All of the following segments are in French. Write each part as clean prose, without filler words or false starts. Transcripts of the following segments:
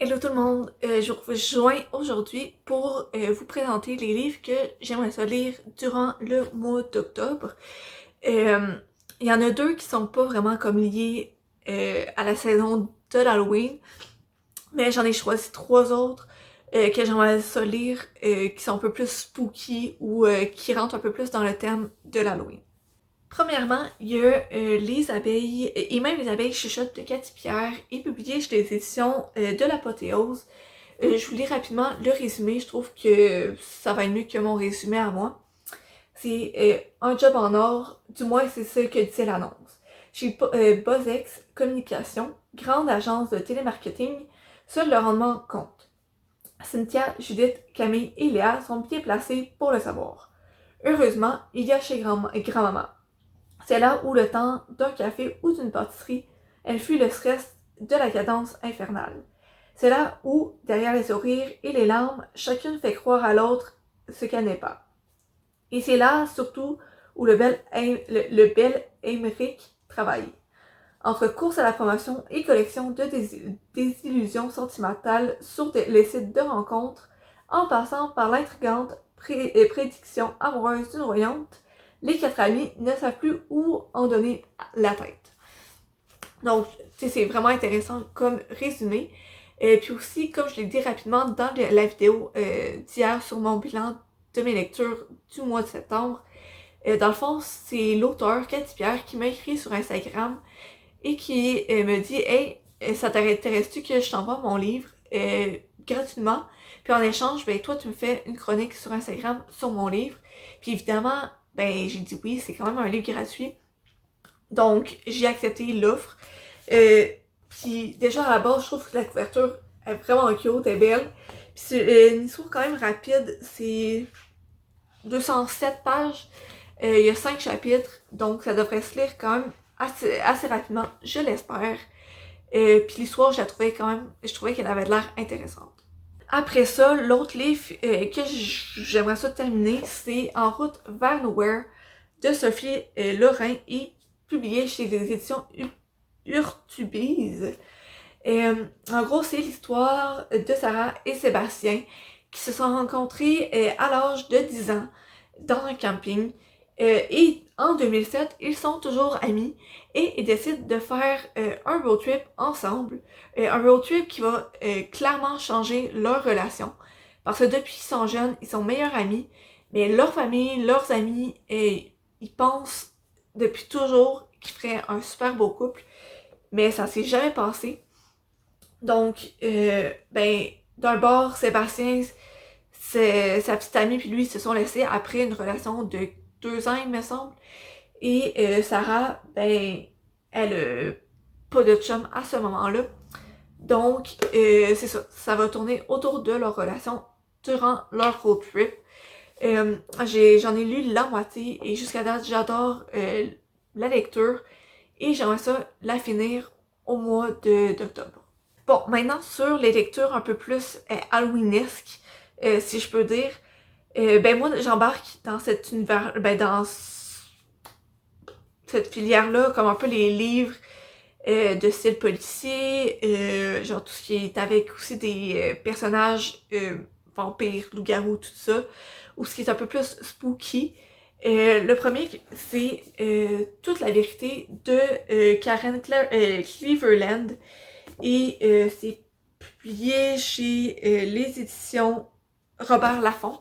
Hello tout le monde, je vous rejoins aujourd'hui pour vous présenter les livres que j'aimerais ça lire durant le mois d'octobre. Euh, Il y en a deux qui sont pas vraiment comme liés à la saison de l'Halloween, mais j'en ai choisi trois autres que j'aimerais ça lire qui sont un peu plus spooky ou qui rentrent un peu plus dans le thème de l'Halloween. Premièrement, il y a Les abeilles, et même les abeilles chuchotent de Cathy Pierre, est publié chez les éditions de l'Apothéose. Je vous lis rapidement le résumé, je trouve que ça va être mieux que mon résumé à moi. C'est un job en or, du moins c'est ce que disait l'annonce. Chez Bozex Communication, grande agence de télémarketing, seul le rendement compte. Cynthia, Judith, Camille et Léa sont bien placées pour le savoir. Heureusement, il y a chez grand-maman. C'est là où le temps d'un café ou d'une pâtisserie, elle fuit le stress de la cadence infernale. C'est là où, derrière les sourires et les larmes, chacune fait croire à l'autre ce qu'elle n'est pas. Et c'est là, surtout, où le bel Aymeric travaille. Entre course à la promotion et collection de désillusions sentimentales sur les sites de rencontres, en passant par l'intrigante prédiction amoureuse d'une voyante, les quatre amis ne savent plus où en donner la tête. Donc, c'est vraiment intéressant comme résumé. Puis aussi, comme je l'ai dit rapidement dans la vidéo d'hier sur mon bilan de mes lectures du mois de septembre, dans le fond, c'est l'auteur Cathy Pierre qui m'a écrit sur Instagram et qui me dit Hey, ça t'intéresse-tu que je t'envoie mon livre gratuitement? Puis en échange, ben toi, tu me fais une chronique sur Instagram sur mon livre. Puis évidemment, ben j'ai dit oui, c'est quand même un livre gratuit. Donc, j'ai accepté l'offre. Euh, puis déjà, à la base, je trouve que la couverture est vraiment cute, est belle. Puis c'est une histoire quand même rapide, c'est 207 pages. Il y a 5 chapitres, donc ça devrait se lire quand même assez rapidement, je l'espère. Puis l'histoire, je trouvais qu'elle avait l'air intéressante. Après ça, l'autre livre que j'aimerais ça terminer, c'est En route vers Nowhere de Sophie Lorrain et publié chez les éditions Urtubise. En gros, c'est l'histoire de Sarah et Sébastien qui se sont rencontrés à l'âge de 10 ans dans un camping. Et en 2007, ils sont toujours amis et ils décident de faire un road trip ensemble. Un road trip qui va clairement changer leur relation. Parce que depuis qu'ils sont jeunes, ils sont meilleurs amis, mais leur famille, leurs amis, ils pensent depuis toujours qu'ils feraient un super beau couple, mais ça s'est jamais passé. Donc, ben, d'un bord, Sébastien, sa petite amie puis lui se sont laissés après une relation de 2 ans, il me semble. Et Sarah, ben, elle a pas de chum à ce moment-là. Donc, c'est ça. Ça va tourner autour de leur relation durant leur road trip. J'en ai lu la moitié et jusqu'à date, j'adore la lecture et j'aimerais ça la finir au mois d'octobre. Bon, maintenant sur les lectures un peu plus halloweenesques, si je peux dire, ben moi j'embarque dans cet univers, ben dans cette filière-là, comme un peu les livres de style policier, genre tout ce qui est avec aussi des personnages vampires, loups-garous, tout ça, ou ce qui est un peu plus spooky. Le premier, c'est Toute la vérité de Karen Cleveland et c'est publié chez les éditions Robert Laffont.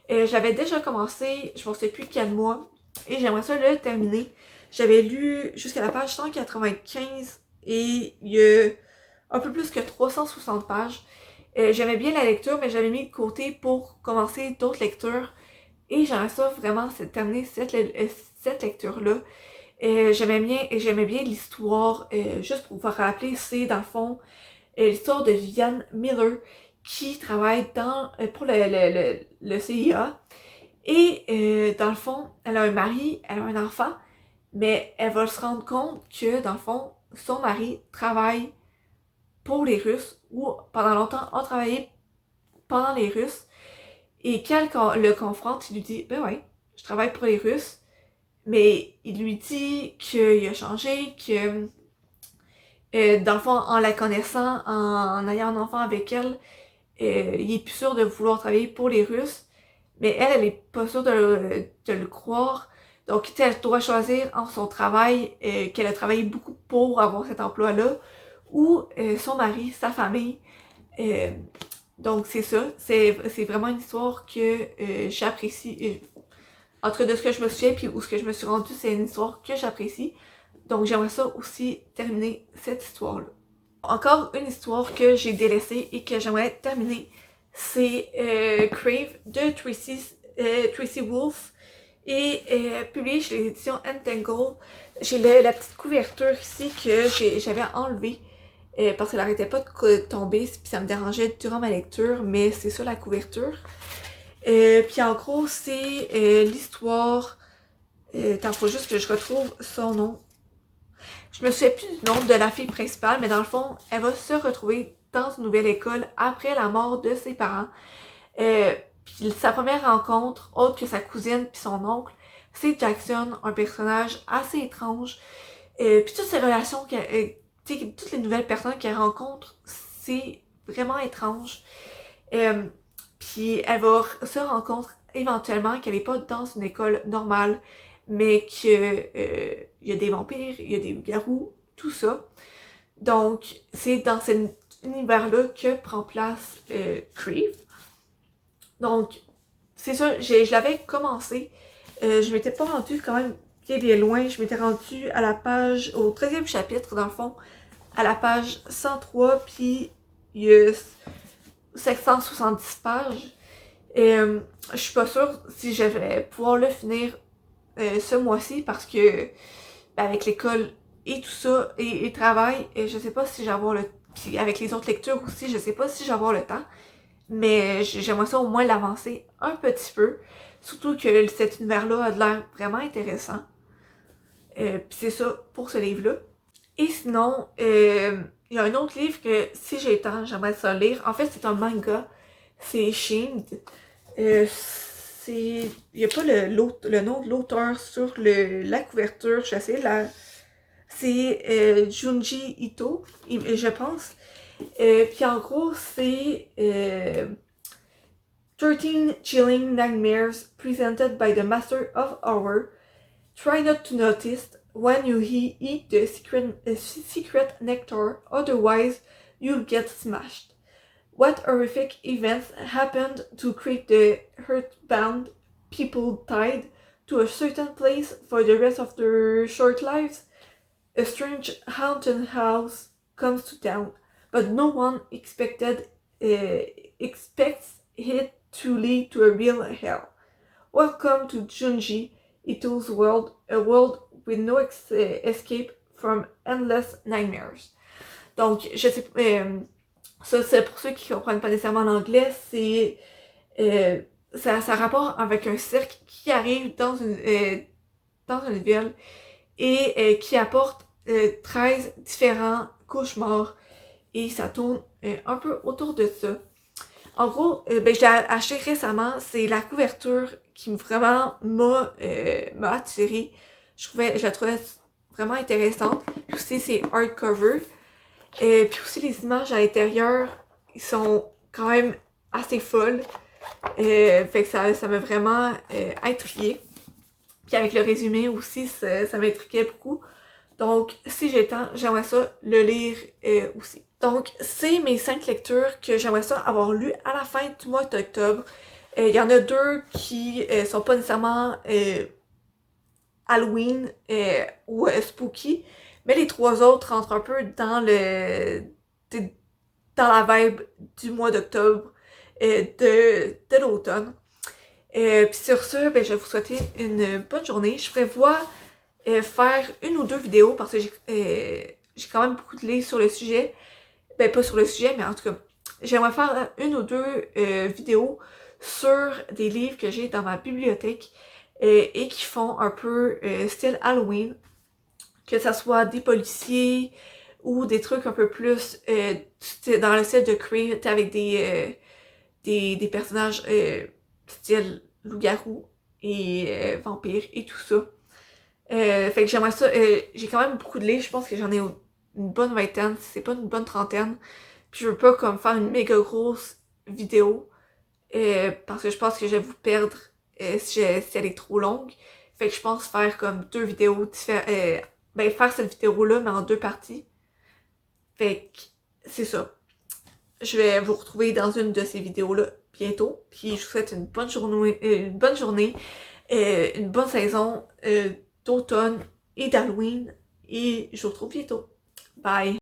J'avais déjà commencé, je ne sais plus quel mois, et j'aimerais ça le terminer. J'avais lu jusqu'à la page 195 et il y a un peu plus que 360 pages. J'aimais bien la lecture, mais j'avais mis de côté pour commencer d'autres lectures. Et j'aimerais ça vraiment terminer cette lecture-là. J'aimais bien l'histoire, juste pour vous rappeler, c'est dans le fond l'histoire de Viviane Miller qui travaille pour le CIA. Et dans le fond, elle a un mari, elle a un enfant, mais elle va se rendre compte que dans le fond, son mari travaille pour les Russes ou pendant longtemps a travaillé pendant les Russes. Et quand elle le confronte, il lui dit ben ouais, je travaille pour les Russes, mais il lui dit qu'il a changé, Dans le fond, en la connaissant, en ayant un enfant avec elle, il est plus sûr de vouloir travailler pour les Russes, mais elle est pas sûre de le croire. Donc, elle doit choisir entre son travail, qu'elle a travaillé beaucoup pour avoir cet emploi-là, ou son mari, sa famille. Euh, donc, c'est ça. C'est vraiment une histoire que j'apprécie. En tout cas, de ce que je me souviens, puis où ce que je me suis rendue, c'est une histoire que j'apprécie. Donc, j'aimerais ça aussi terminer cette histoire-là. Encore une histoire que j'ai délaissée et que j'aimerais terminer, c'est Crave de Tracy Wolf et publié chez les éditions Entangle. J'ai la petite couverture ici que j'avais enlevée parce qu'elle n'arrêtait pas de tomber, puis ça me dérangeait durant ma lecture, mais c'est ça la couverture. Puis en gros, c'est l'histoire. Attends, faut juste que je retrouve son nom. Je me souviens plus du nom de la fille principale, mais dans le fond, elle va se retrouver dans une nouvelle école après la mort de ses parents. Puis sa première rencontre, autre que sa cousine puis son oncle, c'est Jackson, un personnage assez étrange. Puis toutes ces relations, toutes les nouvelles personnes qu'elle rencontre, c'est vraiment étrange. Puis elle va se rendre compte éventuellement qu'elle n'est pas dans une école normale, mais qu'il y a des vampires, il y a des loups-garous, tout ça. Donc, c'est dans cet univers-là que prend place Crave. Donc, c'est ça, je l'avais commencé. Je m'étais pas rendue quand même bien loin. Je m'étais rendue à la page, au 13e chapitre, dans le fond, à la page 103, puis il y a 770 pages. Je suis pas sûre si je vais pouvoir le finir ce mois-ci parce que avec l'école et tout ça et le travail, je sais pas si j'ai avoir le puis avec les autres lectures aussi, je sais pas si j'ai avoir le temps, mais j'aimerais ça au moins l'avancer un petit peu, surtout que cet univers-là a l'air vraiment intéressant. Puis c'est ça pour ce livre-là. Et sinon, il y a un autre livre que si j'ai le temps, j'aimerais ça lire. En fait, c'est un manga. C'est Shamed. Il n'y a pas le nom de l'auteur sur la couverture. Je sais, là. C'est Junji Ito, je pense. Puis en gros, c'est 13 Chilling Nightmares presented by the Master of Horror. Try not to notice when you eat the secret nectar, otherwise you'll get smashed. What horrific events happened to create the earthbound people tied to a certain place for the rest of their short lives? A strange haunted house comes to town, but no one expects it to lead to a real hell. Welcome to Junji Ito's world, a world with no escape from endless nightmares. Donc, je sais ça, c'est pour ceux qui comprennent pas nécessairement l'anglais, c'est ça rapport avec un cirque qui arrive dans une ville et qui apporte 13 différents cauchemars et ça tourne un peu autour de ça. En gros, je l'ai acheté récemment, c'est la couverture qui vraiment m'a attirée. Je la trouvais vraiment intéressante. Puis aussi, c'est hardcover. Puis aussi, les images à l'intérieur, ils sont quand même assez folles. Fait que ça m'a vraiment intriguée. Puis avec le résumé aussi, ça m'intriguait beaucoup. Donc, si j'ai le temps, j'aimerais ça le lire aussi. Donc, c'est mes 5 lectures que j'aimerais ça avoir lues à la fin du mois d'octobre. Il y en a 2 qui sont pas nécessairement Halloween ou spooky, mais les 3 autres rentrent un peu dans la vibe du mois d'octobre de l'automne. Puis sur ce, je vais vous souhaiter une bonne journée. Je prévois faire une ou 2 vidéos parce que j'ai quand même beaucoup de livres sur le sujet. Ben pas sur le sujet, mais en tout cas, j'aimerais faire une ou 2 vidéos sur des livres que j'ai dans ma bibliothèque et qui font un peu style Halloween. Que ça soit des policiers ou des trucs un peu plus dans le style de Crave avec des personnages style loup-garou et vampire et tout ça. Fait que j'aimerais ça. J'ai quand même beaucoup de livres, je pense que j'en ai une bonne vingtaine, si c'est pas une bonne trentaine. Puis je veux pas comme faire une méga grosse vidéo, parce que je pense que je vais vous perdre si elle est trop longue. Fait que je pense faire comme deux vidéos différentes, ben faire cette vidéo-là, mais en deux parties. Fait que c'est ça. Je vais vous retrouver dans une de ces vidéos-là bientôt. Puis je vous souhaite une bonne journée, une bonne saison d'automne et d'Halloween. Et je vous retrouve bientôt. Bye!